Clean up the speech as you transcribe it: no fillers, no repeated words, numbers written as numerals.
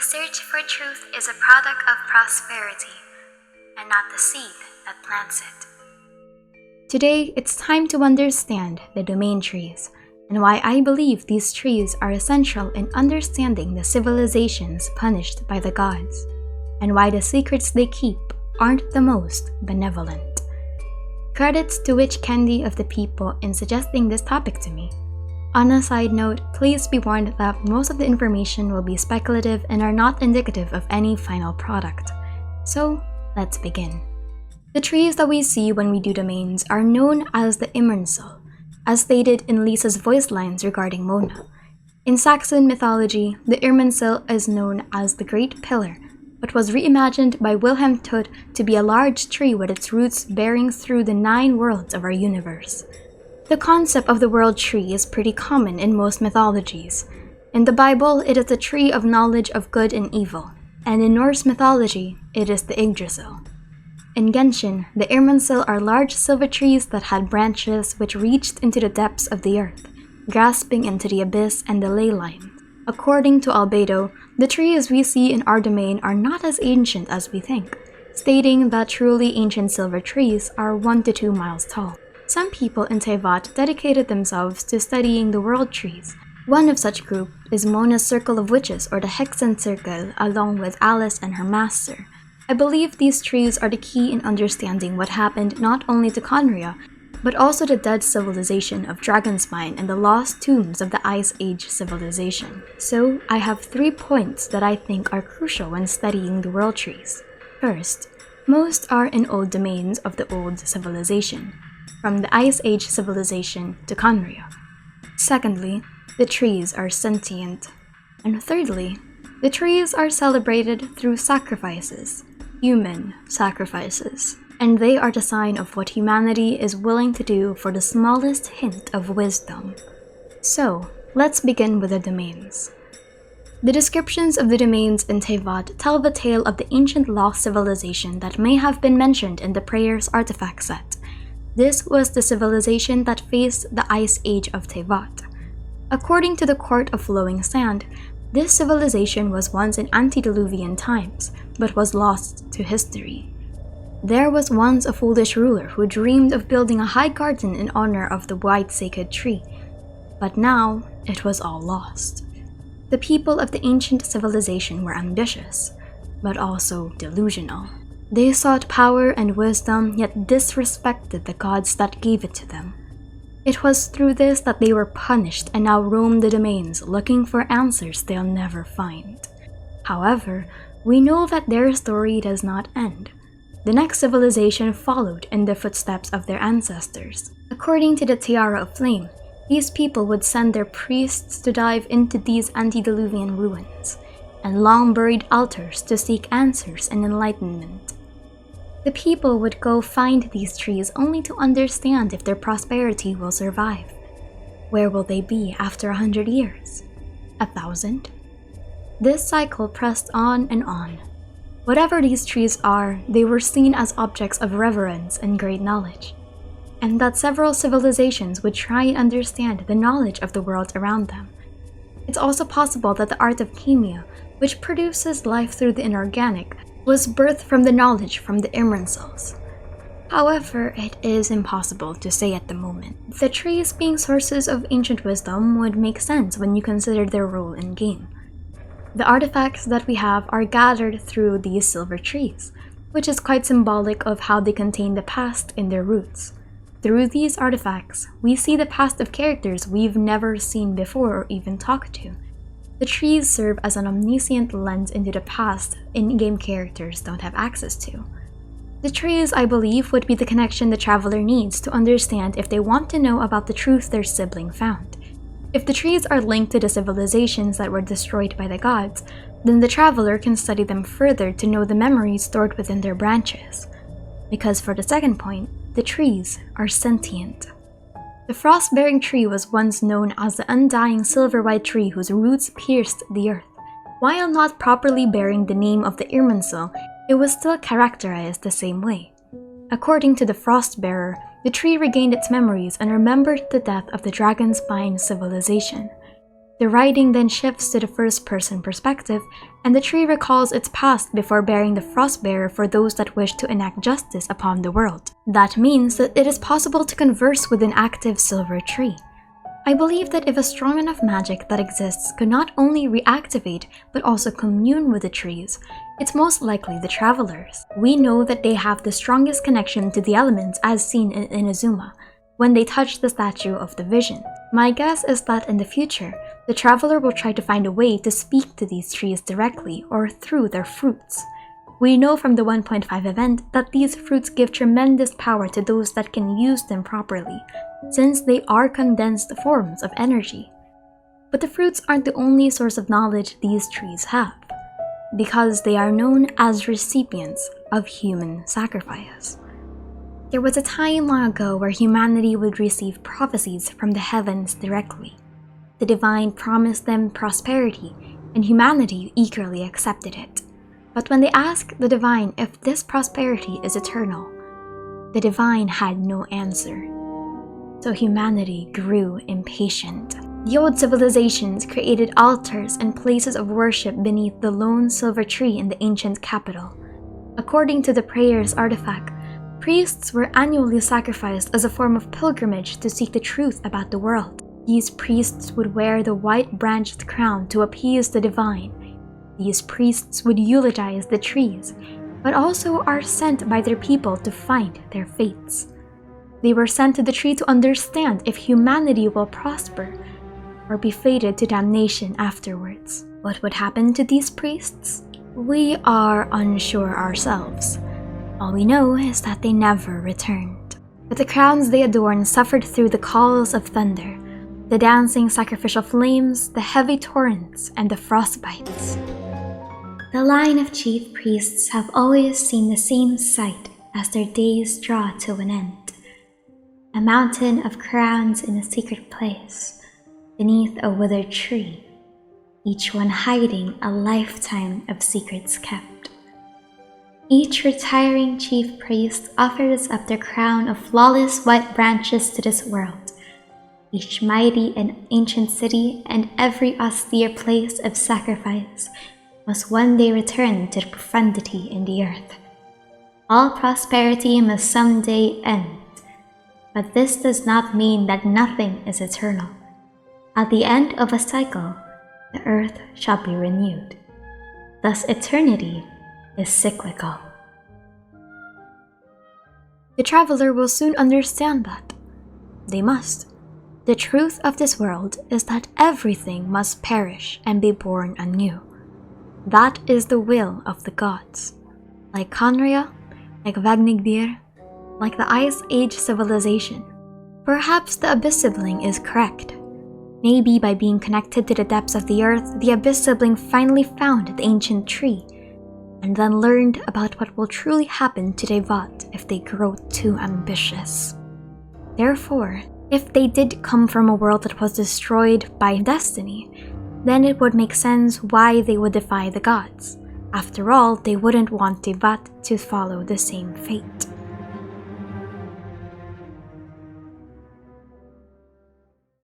The search for truth is a product of prosperity, and not the seed that plants it. Today, it's time to understand the domain trees, and why I believe these trees are essential in understanding the civilizations punished by the gods, and why the secrets they keep aren't the most benevolent. Credits to Witch Candy of the People in suggesting this topic to me. On a side note, please be warned that most of the information will be speculative and are not indicative of any final product. So, let's begin. The trees that we see when we do domains are known as the Irminsul, as stated in Lisa's voice lines regarding Mona. In Saxon mythology, the Irminsul is known as the Great Pillar, but was reimagined by Wilhelm Tut to be a large tree with its roots bearing through the 9 worlds of our universe. The concept of the world tree is pretty common in most mythologies. In the Bible, it is the tree of knowledge of good and evil, and in Norse mythology, it is the Yggdrasil. In Genshin, the Irminsul are large silver trees that had branches which reached into the depths of the earth, grasping into the abyss and the ley line. According to Albedo, the trees we see in our domain are not as ancient as we think, stating that truly ancient silver trees are 1 to 2 miles tall. Some people in Teyvat dedicated themselves to studying the world trees. One of such group is Mona's Circle of Witches, or the Hexen Circle, along with Alice and her master. I believe these trees are the key in understanding what happened not only to Conria, but also the dead civilization of Dragonspine and the lost tombs of the Ice Age civilization. So, I have 3 points that I think are crucial when studying the world trees. First, most are in old domains of the old civilization, from the Ice Age civilization to Conria. Secondly, the trees are sentient. And thirdly, the trees are celebrated through sacrifices, human sacrifices, and they are the sign of what humanity is willing to do for the smallest hint of wisdom. So, let's begin with the domains. The descriptions of the domains in Teyvat tell the tale of the ancient lost civilization that may have been mentioned in the Prayers artifact set. This was the civilization that faced the Ice Age of Teyvat. According to the Court of Flowing Sand, this civilization was once in antediluvian times, but was lost to history. There was once a foolish ruler who dreamed of building a high garden in honor of the white sacred tree, but now it was all lost. The people of the ancient civilization were ambitious, but also delusional. They sought power and wisdom, yet disrespected the gods that gave it to them. It was through this that they were punished and now roam the domains looking for answers they'll never find. However, we know that their story does not end. The next civilization followed in the footsteps of their ancestors. According to the Tiara of Flame, these people would send their priests to dive into these antediluvian ruins, and long-buried altars to seek answers and enlightenment. The people would go find these trees only to understand if their prosperity will survive. Where will they be after 100 years? 1,000? This cycle pressed on and on. Whatever these trees are, they were seen as objects of reverence and great knowledge, and that several civilizations would try and understand the knowledge of the world around them. It's also possible that the art of chemia, which produces life through the inorganic, was birthed from the knowledge from the Irminsuls. However, it is impossible to say at the moment. The trees being sources of ancient wisdom would make sense when you consider their role in game. The artifacts that we have are gathered through these silver trees, which is quite symbolic of how they contain the past in their roots. Through these artifacts, we see the past of characters we've never seen before or even talked to. The trees serve as an omniscient lens into the past in-game characters don't have access to. The trees, I believe, would be the connection the traveler needs to understand if they want to know about the truth their sibling found. If the trees are linked to the civilizations that were destroyed by the gods, then the traveler can study them further to know the memories stored within their branches. Because for the second point, the trees are sentient. The frost-bearing tree was once known as the undying silver-white tree whose roots pierced the earth. While not properly bearing the name of the Irminsul, it was still characterized the same way. According to the Frostbearer, the tree regained its memories and remembered the death of the Dragonspine civilization. The writing then shifts to the first-person perspective, and the tree recalls its past before bearing the Frostbearer for those that wish to enact justice upon the world. That means that it is possible to converse with an active silver tree. I believe that if a strong enough magic that exists could not only reactivate but also commune with the trees, it's most likely the travelers. We know that they have the strongest connection to the elements as seen in Inazuma, when they touch the statue of the vision. My guess is that in the future, the traveler will try to find a way to speak to these trees directly or through their fruits. We know from the 1.5 event that these fruits give tremendous power to those that can use them properly, since they are condensed forms of energy. But the fruits aren't the only source of knowledge these trees have, because they are known as recipients of human sacrifice. There was a time long ago where humanity would receive prophecies from the heavens directly. The divine promised them prosperity, and humanity eagerly accepted it. But when they asked the divine if this prosperity is eternal, the divine had no answer. So humanity grew impatient. The old civilizations created altars and places of worship beneath the lone silver tree in the ancient capital. According to the prayers artifact, priests were annually sacrificed as a form of pilgrimage to seek the truth about the world. These priests would wear the white branched crown to appease the divine. These priests would eulogize the trees, but also are sent by their people to find their fates. They were sent to the tree to understand if humanity will prosper or be fated to damnation afterwards. What would happen to these priests? We are unsure ourselves. All we know is that they never returned. But the crowns they adorned suffered through the calls of thunder, the dancing sacrificial flames, the heavy torrents, and the frostbites. The line of chief priests have always seen the same sight as their days draw to an end. A mountain of crowns in a secret place, beneath a withered tree, each one hiding a lifetime of secrets kept. Each retiring chief priest offers up their crown of flawless white branches to this world. Each mighty and ancient city and every austere place of sacrifice must one day return to the profundity in the earth. All prosperity must someday end, but this does not mean that nothing is eternal. At the end of a cycle, the earth shall be renewed. Thus eternity is cyclical. The traveler will soon understand that. They must. The truth of this world is that everything must perish and be born anew. That is the will of the gods. Like Conria, like Vagnigdir, like the Ice Age civilization. Perhaps the Abyss sibling is correct. Maybe by being connected to the depths of the earth, the Abyss sibling finally found the ancient tree, and then learned about what will truly happen to Devat if they grow too ambitious. Therefore, if they did come from a world that was destroyed by destiny, then it would make sense why they would defy the gods. After all, they wouldn't want Devat to follow the same fate.